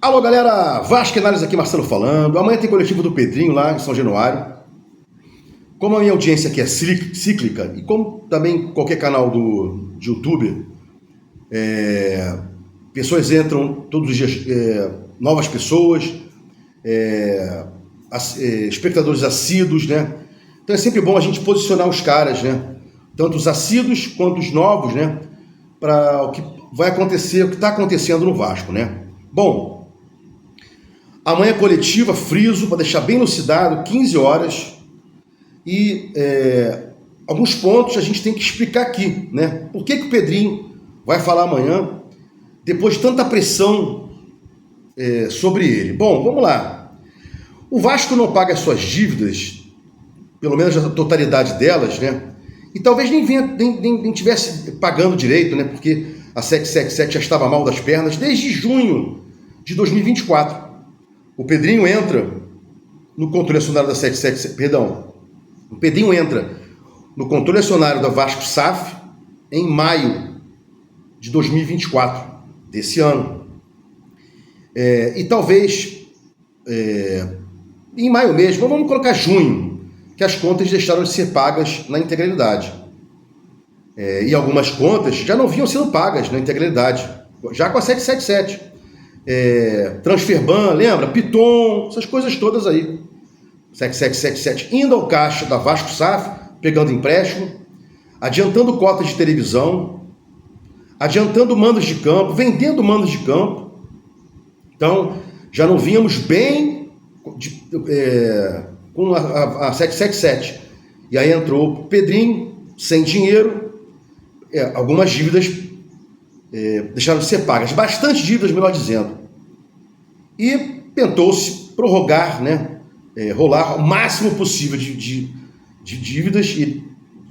Alô, galera! Vasco Análise aqui, Marcelo falando. Amanhã tem coletivo do Pedrinho lá em São Januário. Como a minha audiência aqui é cíclica, e como também qualquer canal de YouTube, pessoas entram todos os dias, novas pessoas, espectadores assíduos, né? Então é sempre bom a gente posicionar os caras, né? Tanto os assíduos quanto os novos, né? Para o que vai acontecer, o que está acontecendo no Vasco, né? Bom, amanhã coletiva, friso, para deixar bem elucidado, 15 horas, e alguns pontos a gente tem que explicar aqui, né? Por que o Pedrinho vai falar amanhã, depois de tanta pressão sobre ele? Bom, vamos lá. O Vasco não paga as suas dívidas, pelo menos a totalidade delas, né? E talvez nem tivesse pagando direito, né? Porque a 777 já estava mal das pernas desde junho de 2024. O Pedrinho entra no controle acionário da 777, perdão, o Pedrinho entra no controle acionário da Vasco SAF em maio de 2024, desse ano. E talvez, em maio mesmo, vamos colocar junho, que as contas deixaram de ser pagas na integralidade. E algumas contas já não vinham sendo pagas na integralidade, já com a 777. Transferban, lembra? Piton, essas coisas todas aí. 7777 indo ao caixa da Vasco SAF, pegando empréstimo, adiantando cotas de televisão, adiantando mandos de campo, vendendo mandos de campo. Então, já não vínhamos bem com a 777. E aí entrou o Pedrinho, sem dinheiro, algumas dívidas deixaram de ser pagas, bastante dívidas, melhor dizendo. E tentou-se prorrogar, né? Rolar o máximo possível de dívidas, e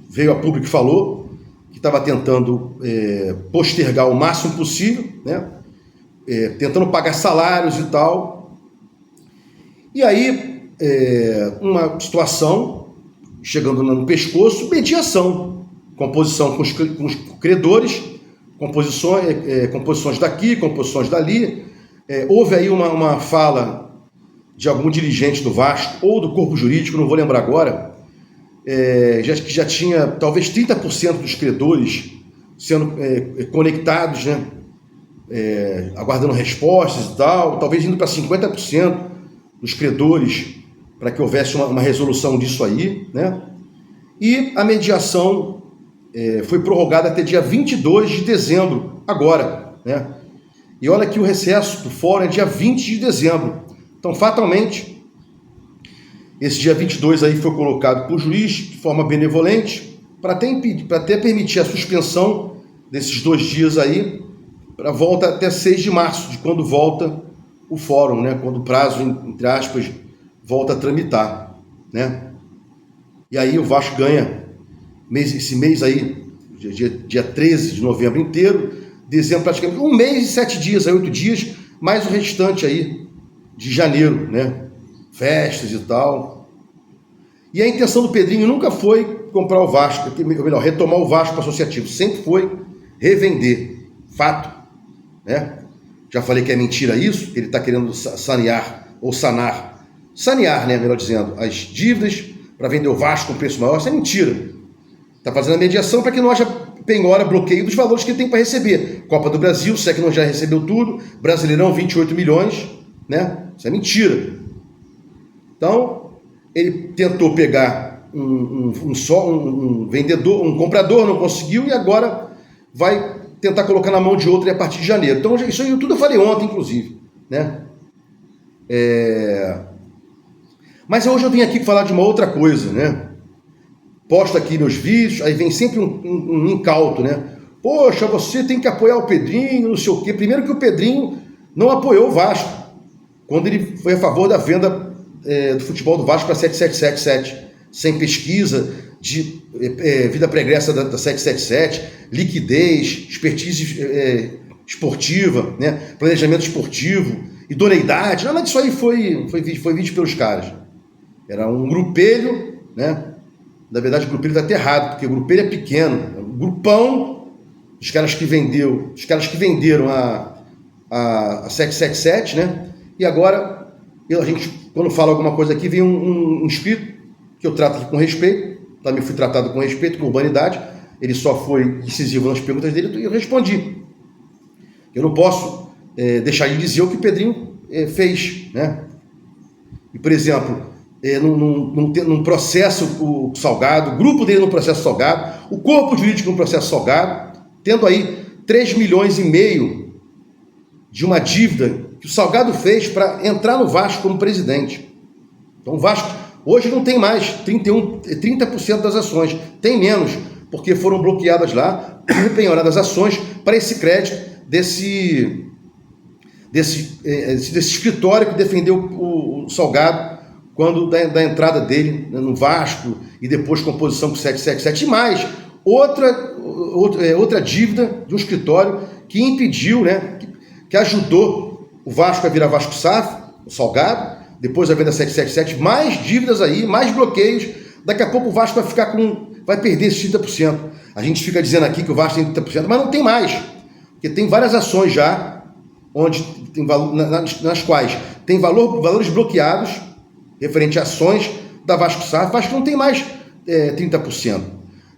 veio a público e falou que estava tentando postergar o máximo possível, né? Tentando pagar salários e tal. E aí, uma situação chegando no pescoço, mediação, composição com os credores, composições daqui, composições dali. Houve aí uma fala de algum dirigente do Vasco ou do corpo jurídico, não vou lembrar agora, que já tinha talvez 30% dos credores sendo conectados, né? Aguardando respostas e tal, talvez indo para 50% dos credores para que houvesse uma resolução disso aí, né? E a mediação foi prorrogada até dia 22 de dezembro, agora, né? E olha que o recesso do fórum é dia 20 de dezembro. Então, fatalmente, esse dia 22 aí foi colocado por juiz de forma benevolente para até permitir a suspensão desses 2 dias aí, para volta até 6 de março, de quando volta o fórum, né? Quando o prazo, entre aspas, volta a tramitar, né? E aí o Vasco ganha esse mês aí, dia 13 de novembro inteiro, dezembro praticamente, 1 mês e 7 dias, 8 dias, mais o restante aí de janeiro, né? Festas e tal. E a intenção do Pedrinho nunca foi comprar o Vasco, ou melhor, retomar o Vasco associativo, sempre foi revender, fato, né? Já falei que é mentira isso, ele está querendo sanear, né, melhor dizendo, as dívidas para vender o Vasco com preço maior. Isso é mentira. Está fazendo a mediação para que não haja penhora, bloqueio dos valores que ele tem para receber. Copa do Brasil, se é que não já recebeu tudo, Brasileirão, 28 milhões, né? Isso é mentira. Então, ele tentou pegar um vendedor, um comprador, não conseguiu, e agora vai tentar colocar na mão de outro a partir de janeiro. Então, isso aí tudo eu falei ontem, inclusive, né? Mas hoje eu vim aqui falar de uma outra coisa, né? Posto aqui meus vídeos, aí vem sempre um incauto, né? Poxa, você tem que apoiar o Pedrinho, não sei o quê. Primeiro que o Pedrinho não apoiou o Vasco quando ele foi a favor da venda do futebol do Vasco para 7777, sem pesquisa de vida pregressa da 777, liquidez, expertise esportiva, né? Planejamento esportivo, idoneidade. Nada disso aí foi visto pelos caras. Era um grupelho, né? Na verdade, o grupelho está até errado, porque o grupelho é pequeno. É um grupão, os caras que venderam a 777, né? E agora, a gente, quando fala alguma coisa aqui, vem um inscrito, que eu trato aqui com respeito, também fui tratado com respeito, com urbanidade, ele só foi incisivo nas perguntas dele e eu respondi. Eu não posso deixar de dizer o que o Pedrinho fez, né? E, por exemplo, num processo salgado, o grupo dele num processo salgado, o corpo jurídico num processo salgado, tendo aí 3,5 milhões de uma dívida que o Salgado fez para entrar no Vasco como presidente. Então o Vasco hoje não tem mais 30% das ações, tem menos, porque foram bloqueadas lá, penhoradas ações para esse crédito desse escritório que defendeu o Salgado quando da entrada dele no Vasco e depois composição com 777 e mais outra dívida de um escritório que impediu, né, que ajudou o Vasco a virar Vasco SAF, o Salgado, depois a venda 777, mais dívidas aí, mais bloqueios. Daqui a pouco o Vasco vai perder esses 30%. A gente fica dizendo aqui que o Vasco tem 30%, mas não tem mais, porque tem várias ações já onde tem nas quais tem valores bloqueados referente a ações da Vasco SAF. Vasco não tem mais 30%.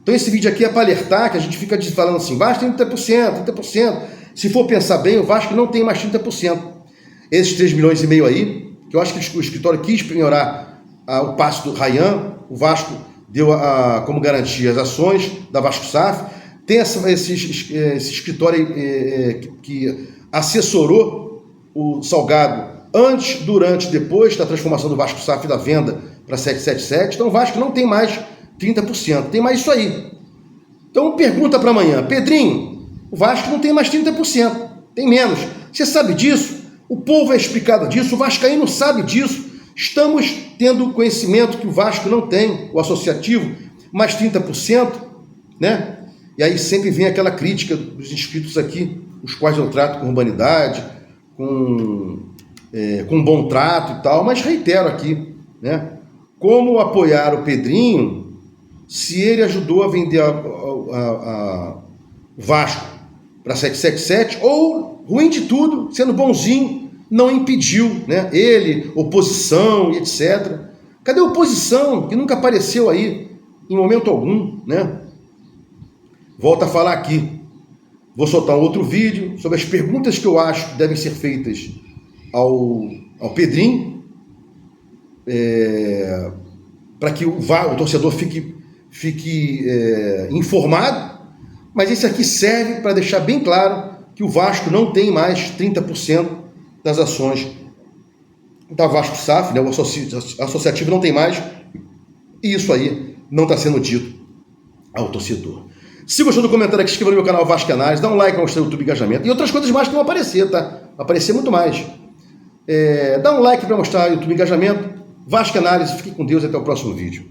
Então esse vídeo aqui é para alertar que a gente fica falando assim, Vasco tem 30%. Se for pensar bem, o Vasco não tem mais 30%. Esses 3,5 milhões aí, que eu acho que o escritório quis penhorar o passe do Rayan, o Vasco deu como garantia as ações da Vasco SAF. Tem esse escritório que assessorou o Salgado antes, durante, depois da transformação do Vasco SAF e da venda para 777. Então o Vasco não tem mais 30%, tem mais isso aí. Então pergunta para amanhã, Pedrinho, o Vasco não tem mais 30%, tem menos. Você sabe disso? O povo é explicado disso, o vascaíno sabe disso. Estamos tendo conhecimento que o Vasco não tem, o associativo, mais 30%, né? E aí sempre vem aquela crítica dos inscritos aqui, os quais eu trato com urbanidade, com bom trato e tal, mas reitero aqui, né? Como apoiar o Pedrinho se ele ajudou a vender o Vasco para 777, ou, ruim de tudo, sendo bonzinho, não impediu, né? Ele, oposição e etc. Cadê a oposição, que nunca apareceu aí em momento algum, né? Volto a falar aqui. Vou soltar um outro vídeo sobre as perguntas que eu acho que devem ser feitas ao Pedrinho, para que o torcedor fique informado, mas esse aqui serve para deixar bem claro que o Vasco não tem mais 30% das ações da Vasco SAF, né? O associativo não tem mais, e isso aí não está sendo dito ao torcedor. Se gostou do comentário aqui, inscreva no meu canal Vasco Análise, dá um like para mostrar o YouTube Engajamento, e outras coisas mais que vão aparecer, tá? Vai aparecer muito mais. Dá um like para mostrar o YouTube Engajamento, Vasco Análise, fique com Deus e até o próximo vídeo.